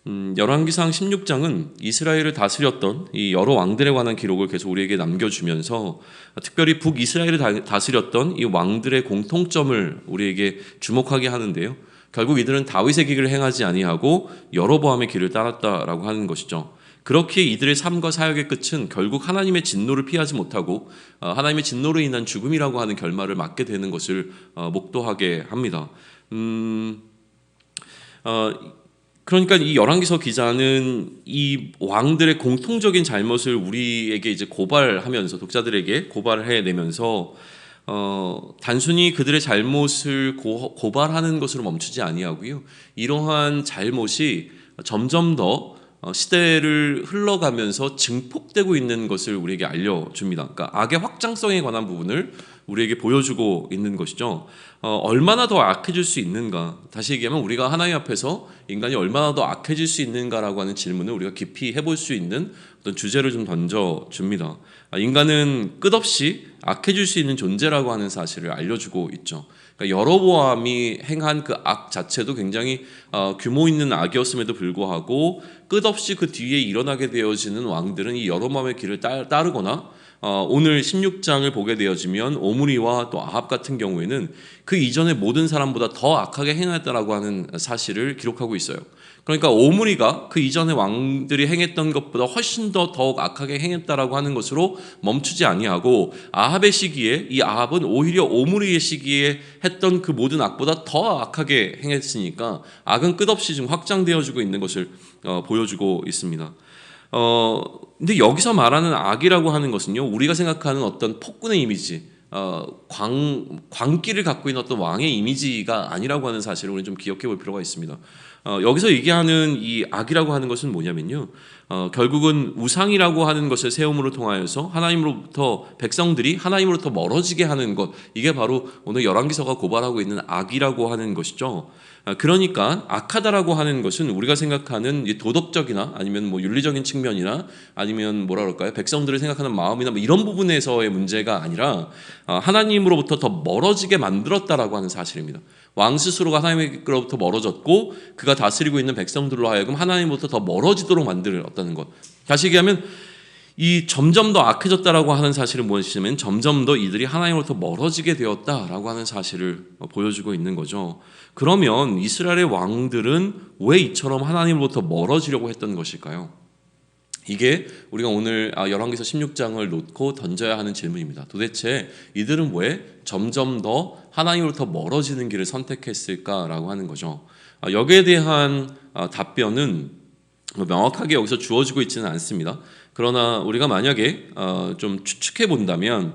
열왕기상 16장은 이스라엘을 다스렸던 이 여러 왕들에 관한 기록을 계속 우리에게 남겨주면서 특별히 북이스라엘을 다스렸던 이 왕들의 공통점을 우리에게 주목하게 하는데요. 결국 이들은 다윗의 길을 행하지 아니하고 여로보암의 길을 따랐다라고 하는 것이죠. 그렇게 이들의 삶과 사역의 끝은 결국 하나님의 진노를 피하지 못하고 하나님의 진노로 인한 죽음이라고 하는 결말을 맞게 되는 것을 목도하게 합니다. 그러니까 이 열왕기서 기자는 이 왕들의 공통적인 잘못을 우리에게 이제 고발하면서 독자들에게 고발해 내면서 단순히 그들의 잘못을 고발하는 것으로 멈추지 아니하고요. 이러한 잘못이 점점 더 시대를 흘러가면서 증폭되고 있는 것을 우리에게 알려줍니다. 그러니까 악의 확장성에 관한 부분을 우리에게 보여주고 있는 것이죠. 얼마나 더 악해질 수 있는가? 다시 얘기하면 우리가 하나님 앞에서 인간이 얼마나 더 악해질 수 있는가라고 하는 질문을 우리가 깊이 해볼 수 있는 어떤 주제를 좀 던져줍니다. 인간은 끝없이 악해질 수 있는 존재라고 하는 사실을 알려주고 있죠. 그러니까 여로보암이 행한 그 악 자체도 굉장히 규모 있는 악이었음에도 불구하고 끝없이 그 뒤에 일어나게 되어지는 왕들은 이 여로보암의 길을 따르거나 오늘 16장을 보게 되어지면 오므리와 또 아합 같은 경우에는 그 이전의 모든 사람보다 더 악하게 행했다라고 하는 사실을 기록하고 있어요. 그러니까 오므리가 그 이전의 왕들이 행했던 것보다 훨씬 더 더욱 악하게 행했다라고 하는 것으로 멈추지 아니하고 아합의 시기에 이 아합은 오히려 오므리의 시기에 했던 그 모든 악보다 더 악하게 행했으니까 악은 끝없이 지금 확장되어지고 있는 것을 보여주고 있습니다. 근데 여기서 말하는 악이라고 하는 것은요, 우리가 생각하는 어떤 폭군의 이미지, 광기를 갖고 있는 어떤 왕의 이미지가 아니라고 하는 사실을 우리는 좀 기억해 볼 필요가 있습니다. 여기서 얘기하는 이 악이라고 하는 것은 뭐냐면요, 결국은 우상이라고 하는 것을 세움으로 통하여서 하나님으로부터 백성들이 하나님으로부터 멀어지게 하는 것, 이게 바로 오늘 열왕기서가 고발하고 있는 악이라고 하는 것이죠. 그러니까 악하다라고 하는 것은 우리가 생각하는 도덕적이나 아니면 뭐 윤리적인 측면이나 아니면 뭐라 그럴까요? 백성들을 생각하는 마음이나 뭐 이런 부분에서의 문제가 아니라 하나님으로부터 더 멀어지게 만들었다라고 하는 사실입니다. 왕 스스로가 하나님으로부터 멀어졌고 그가 다스리고 있는 백성들로 하여금 하나님으로부터 더 멀어지도록 만들었다는 것. 다시 얘기하면 이 점점 더 악해졌다라고 하는 사실은 무엇이냐면 점점 더 이들이 하나님으로부터 멀어지게 되었다라고 하는 사실을 보여주고 있는 거죠. 그러면 이스라엘의 왕들은 왜 이처럼 하나님으로부터 멀어지려고 했던 것일까요? 이게 우리가 오늘 열왕기서 16장을 놓고 던져야 하는 질문입니다. 도대체 이들은 왜 점점 더 하나님으로부터 멀어지는 길을 선택했을까라고 하는 거죠. 여기에 대한 답변은 명확하게 여기서 주어지고 있지는 않습니다. 그러나 우리가 만약에 좀 추측해 본다면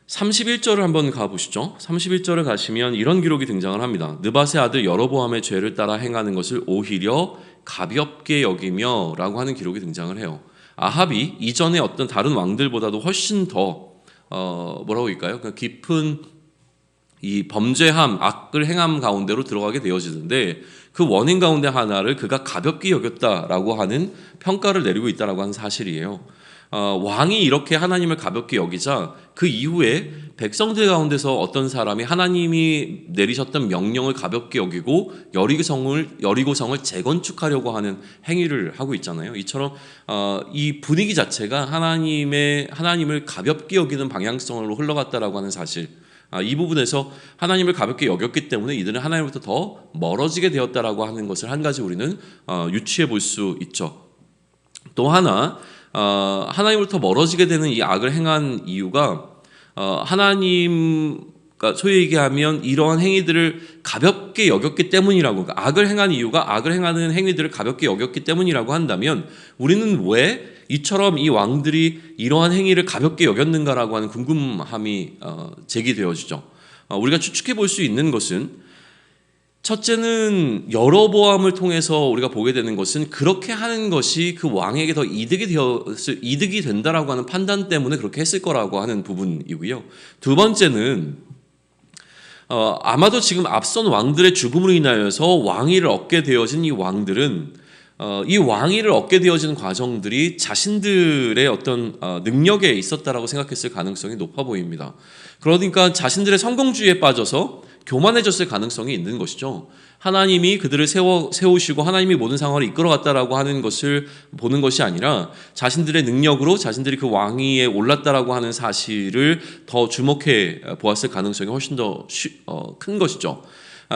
31절을 한번 가보시죠. 31절을 가시면 이런 기록이 등장을 합니다. 느밧의 아들 여로보암의 죄를 따라 행하는 것을 오히려 가볍게 여기며 라고 하는 기록이 등장을 해요. 아합이 이전의 어떤 다른 왕들보다도 훨씬 더 뭐라고 할까요? 깊은 이 범죄함, 악을 행함 가운데로 들어가게 되어지는데 그 원인 가운데 하나를 그가 가볍게 여겼다라고 하는 평가를 내리고 있다라고 하는 사실이에요. 왕이 이렇게 하나님을 가볍게 여기자 그 이후에 백성들 가운데서 어떤 사람이 하나님이 내리셨던 명령을 가볍게 여기고 여리고성을 재건축하려고 하는 행위를 하고 있잖아요. 이처럼 이 분위기 자체가 하나님을 가볍게 여기는 방향성으로 흘러갔다라고 하는 사실. 이 부분에서 하나님을 가볍게 여겼기 때문에 이들은 하나님부터 더 멀어지게 되었다라고 하는 것을 한 가지 우리는 유추해 볼 수 있죠. 또 하나 하나님으로부터 멀어지게 되는 이 악을 행한 이유가 그러니까 소위 얘기하면 이러한 행위들을 가볍게 여겼기 때문이라고, 그러니까 악을 행한 이유가 악을 행하는 행위들을 가볍게 여겼기 때문이라고 한다면 우리는 왜 이처럼 이 왕들이 이러한 행위를 가볍게 여겼는가라고 하는 궁금함이 제기되어지죠. 우리가 추측해 볼 수 있는 것은 첫째는 여로보암을 통해서 우리가 보게 되는 것은 그렇게 하는 것이 그 왕에게 더 이득이 된다라고 하는 판단 때문에 그렇게 했을 거라고 하는 부분이고요. 두 번째는 아마도 지금 앞선 왕들의 죽음으로 인하여서 왕위를 얻게 되어진 이 왕들은 이 왕위를 얻게 되어지는 과정들이 자신들의 어떤 능력에 있었다라고 생각했을 가능성이 높아 보입니다. 그러니까 자신들의 성공주의에 빠져서 교만해졌을 가능성이 있는 것이죠. 하나님이 그들을 세우시고 하나님이 모든 상황을 이끌어갔다라고 하는 것을 보는 것이 아니라 자신들의 능력으로 자신들이 그 왕위에 올랐다라고 하는 사실을 더 주목해 보았을 가능성이 훨씬 더 큰 것이죠.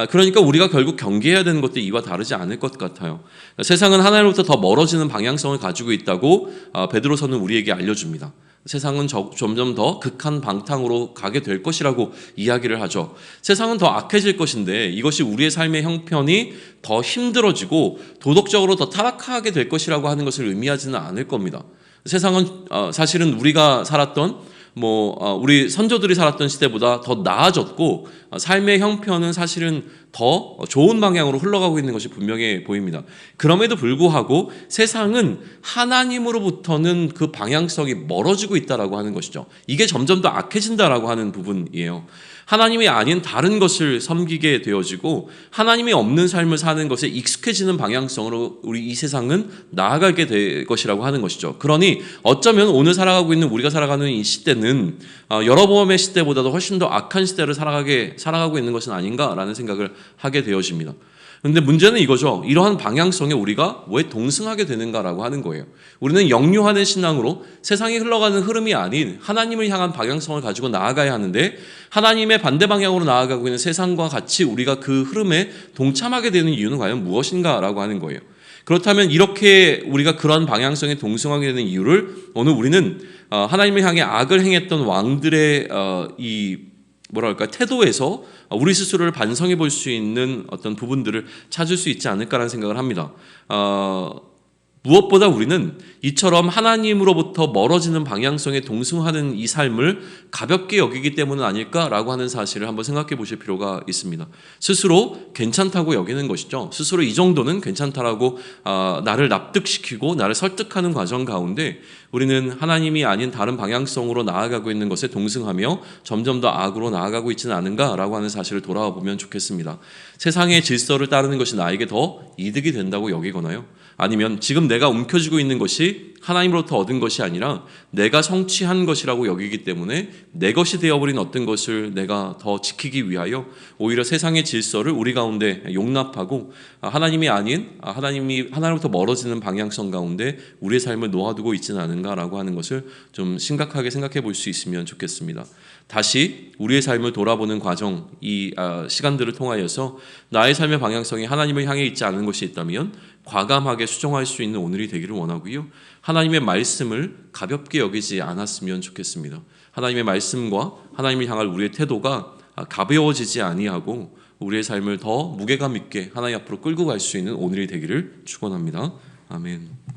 그러니까 우리가 결국 경계해야 되는 것도 이와 다르지 않을 것 같아요. 세상은 하나님으로부터 더 멀어지는 방향성을 가지고 있다고 베드로서는 우리에게 알려줍니다. 세상은 점점 더 극한 방탕으로 가게 될 것이라고 이야기를 하죠. 세상은 더 악해질 것인데 이것이 우리의 삶의 형편이 더 힘들어지고 도덕적으로 더 타락하게 될 것이라고 하는 것을 의미하지는 않을 겁니다. 세상은 사실은 우리가 살았던 우리 선조들이 살았던 시대보다 더 나아졌고 삶의 형편은 사실은 더 좋은 방향으로 흘러가고 있는 것이 분명해 보입니다. 그럼에도 불구하고 세상은 하나님으로부터는 그 방향성이 멀어지고 있다라고 하는 것이죠. 이게 점점 더 악해진다라고 하는 부분이에요. 하나님이 아닌 다른 것을 섬기게 되어지고 하나님이 없는 삶을 사는 것에 익숙해지는 방향성으로 우리 이 세상은 나아가게 될 것이라고 하는 것이죠. 그러니 어쩌면 오늘 살아가고 있는 우리가 살아가는 이 시대는 여러 번의 시대보다도 훨씬 더 악한 시대를 살아가고 있는 것은 아닌가라는 생각을 하게 되어집니다. 그런데 문제는 이거죠. 이러한 방향성에 우리가 왜 동승하게 되는가라고 하는 거예요. 우리는 역류하는 신앙으로 세상이 흘러가는 흐름이 아닌 하나님을 향한 방향성을 가지고 나아가야 하는데 하나님의 반대 방향으로 나아가고 있는 세상과 같이 우리가 그 흐름에 동참하게 되는 이유는 과연 무엇인가라고 하는 거예요. 그렇다면 이렇게 우리가 그러한 방향성에 동승하게 되는 이유를 오늘 우리는 하나님을 향해 악을 행했던 왕들의 태도에서 우리 스스로를 반성해 볼 수 있는 어떤 부분들을 찾을 수 있지 않을까라는 생각을 합니다. 무엇보다 우리는 이처럼 하나님으로부터 멀어지는 방향성에 동승하는 이 삶을 가볍게 여기기 때문은 아닐까라고 하는 사실을 한번 생각해 보실 필요가 있습니다. 스스로 괜찮다고 여기는 것이죠. 스스로 이 정도는 괜찮다라고 나를 납득시키고 나를 설득하는 과정 가운데 우리는 하나님이 아닌 다른 방향성으로 나아가고 있는 것에 동승하며 점점 더 악으로 나아가고 있지는 않은가라고 하는 사실을 돌아와 보면 좋겠습니다. 세상의 질서를 따르는 것이 나에게 더 이득이 된다고 여기거나요. 아니면 지금 내가 움켜쥐고 있는 것이 하나님으로부터 얻은 것이 아니라 내가 성취한 것이라고 여기기 때문에 내 것이 되어버린 어떤 것을 내가 더 지키기 위하여 오히려 세상의 질서를 우리 가운데 용납하고 하나님이 아닌 하나님으로부터 멀어지는 방향성 가운데 우리의 삶을 놓아두고 있지는 않은가라고 하는 것을 좀 심각하게 생각해 볼 수 있으면 좋겠습니다. 다시 우리의 삶을 돌아보는 과정, 이 시간들을 통하여서 나의 삶의 방향성이 하나님을 향해 있지 않은 것이 있다면 과감하게 수정할 수 있는 오늘이 되기를 원하고요. 하나님의 말씀을 가볍게 여기지 않았으면 좋겠습니다. 하나님의 말씀과 하나님을 향할 우리의 태도가 가벼워지지 아니하고 우리의 삶을 더 무게감 있게 하나님 앞으로 끌고 갈 수 있는 오늘이 되기를 축원합니다. 아멘.